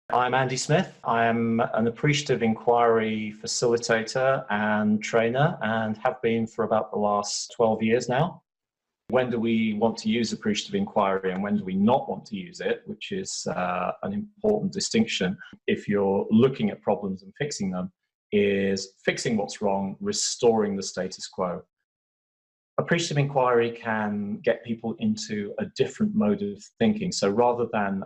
I'm Andy Smith. I'm an appreciative inquiry facilitator and trainer and have been for about the last 12 years now. When do we want to use appreciative inquiry and when do we not want to use it, which is an important distinction if you're looking at problems and fixing them, is fixing what's wrong, restoring the status quo. Appreciative inquiry can get people into a different mode of thinking. So rather than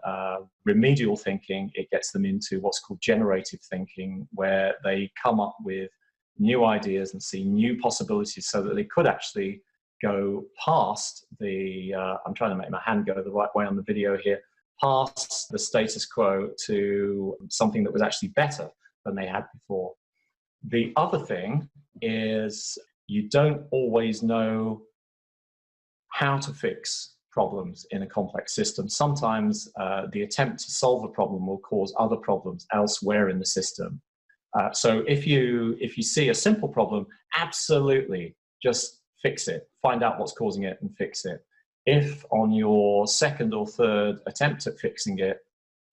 remedial thinking, it gets them into what's called generative thinking, where they come up with new ideas and see new possibilities so that they could actually go past the, I'm trying to make my hand go the right way on the video here, past the status quo to something that was actually better than they had before. The other thing is you don't always know how to fix problems in a complex system. Sometimes the attempt to solve a problem will cause other problems elsewhere in the system. So if you see a simple problem, absolutely just fix it. Find out what's causing it and fix it. If on your second or third attempt at fixing it,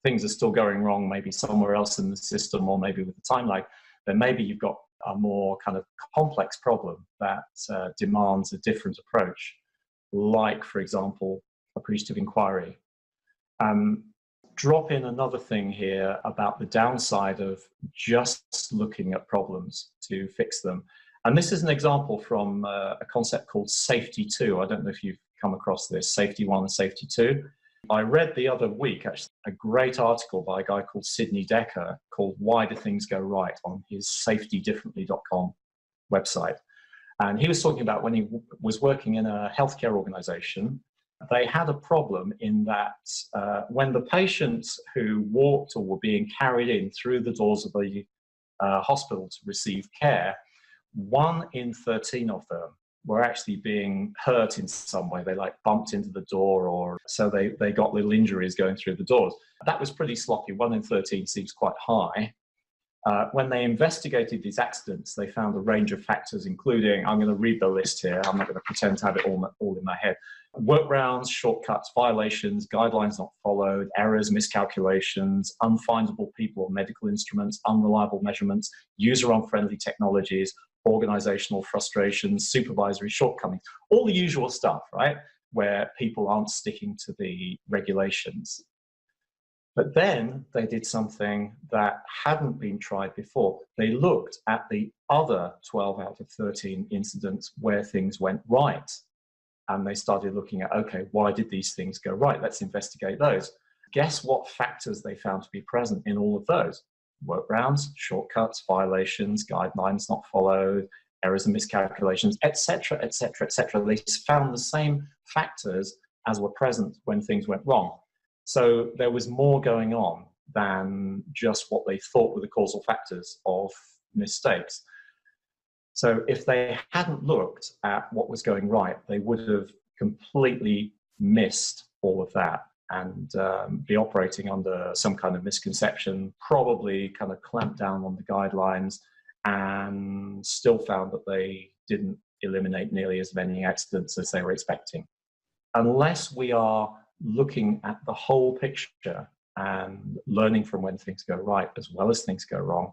things are still going wrong, maybe somewhere else in the system or maybe with the time lag, then maybe you've got a more kind of complex problem that demands a different approach, like, for example, appreciative inquiry. Drop in another thing here about the downside of just looking at problems to fix them. And this is an example from a concept called Safety 2. I don't know if you've come across this, Safety 1 and Safety 2. I read the other week, actually, a great article by a guy called Sidney Dekker called Why Do Things Go Right on his safetydifferently.com website. And he was talking about when he was working in a healthcare organization, they had a problem in that when the patients who walked or were being carried in through the doors of the hospital to receive care, 1 in 13 of them were actually being hurt in some way. They like bumped into the door, or so they got little injuries going through the doors. That was pretty sloppy. 1 in 13 seems quite high. When they investigated these accidents, they found a range of factors, including, I'm going to read the list here, I'm not going to pretend to have it all in my head. Workarounds, shortcuts, violations, guidelines not followed, errors, miscalculations, unfindable people or medical instruments, unreliable measurements, user-unfriendly technologies, organizational frustrations, supervisory shortcomings, all the usual stuff, right? Where people aren't sticking to the regulations. But then they did something that hadn't been tried before. They looked at the other 12 out of 13 incidents where things went right. And they started looking at, okay, why did these things go right? Let's investigate those. Guess what factors they found to be present in all of those? Workarounds, shortcuts, violations, guidelines not followed, errors and miscalculations, etc., etc., etc. They found the same factors as were present when things went wrong. So there was more going on than just what they thought were the causal factors of mistakes. So if they hadn't looked at what was going right, they would have completely missed all of that and be operating under some kind of misconception, probably kind of clamped down on the guidelines, and still found that they didn't eliminate nearly as many accidents as they were expecting. Unless we are looking at the whole picture and learning from when things go right as well as things go wrong,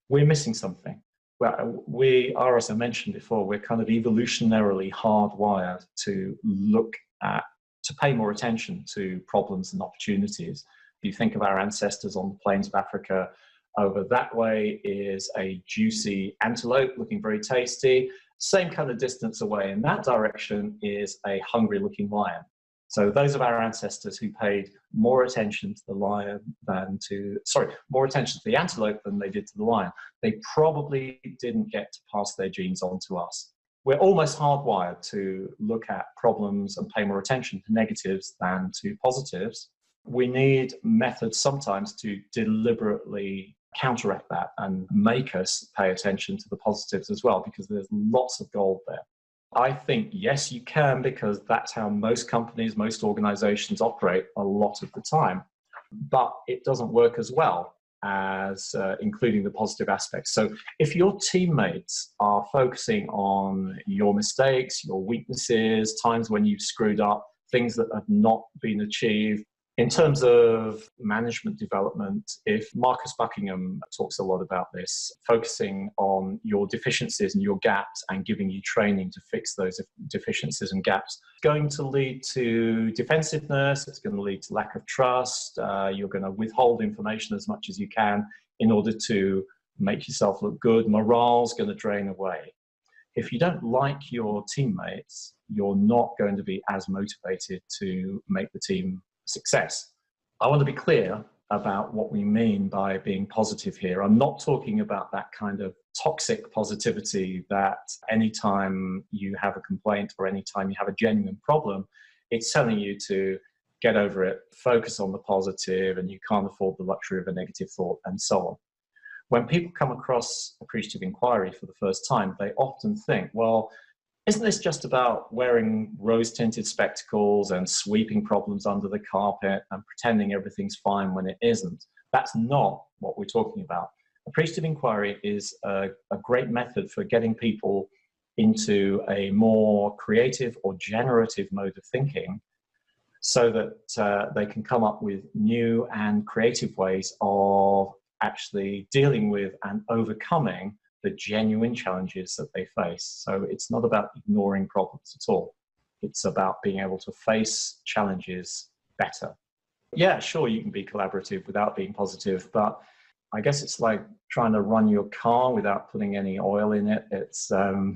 we're missing something. Well, we are, as I mentioned before, we're kind of evolutionarily hardwired to look at, to pay more attention to problems and opportunities. If you think of our ancestors on the plains of Africa, over that way is a juicy antelope looking very tasty. Same kind of distance away in that direction is a hungry looking lion. So those of our ancestors who paid more attention to the lion than to, more attention to the antelope than they did to the lion, they probably didn't get to pass their genes on to us. We're almost hardwired to look at problems and pay more attention to negatives than to positives. We need methods sometimes to deliberately counteract that and make us pay attention to the positives as well, because there's lots of gold there. I think, yes, you can, because that's how most companies, most organizations operate a lot of the time. But it doesn't work as well as including the positive aspects. So if your teammates are focusing on your mistakes, your weaknesses, times when you've screwed up, things that have not been achieved, In terms of management development, if Marcus Buckingham talks a lot about this, focusing on your deficiencies and your gaps and giving you training to fix those deficiencies and gaps, it's going to lead to defensiveness, it's going to lead to lack of trust, you're going to withhold information as much as you can in order to make yourself look good, morale's going to drain away. If you don't like your teammates, you're not going to be as motivated to make the team success. I want to be clear about what we mean by being positive here. I'm not talking about that kind of toxic positivity that anytime you have a complaint or anytime you have a genuine problem, it's telling you to get over it, focus on the positive, and you can't afford the luxury of a negative thought, and so on. When people come across appreciative inquiry for the first time, they often think, well, isn't this just about wearing rose-tinted spectacles and sweeping problems under the carpet and pretending everything's fine when it isn't? That's not what we're talking about. Appreciative inquiry is a great method for getting people into a more creative or generative mode of thinking so that they can come up with new and creative ways of actually dealing with and overcoming the genuine challenges that they face. So it's not about ignoring problems at all. It's about being able to face challenges better. Yeah, sure, you can be collaborative without being positive, but I guess it's like trying to run your car without putting any oil in it. It's going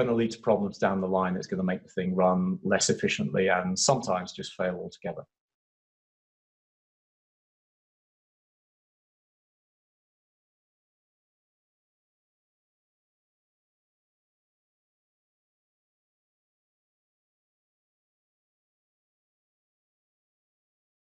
to lead to problems down the line. It's going to make the thing run less efficiently and sometimes just fail altogether.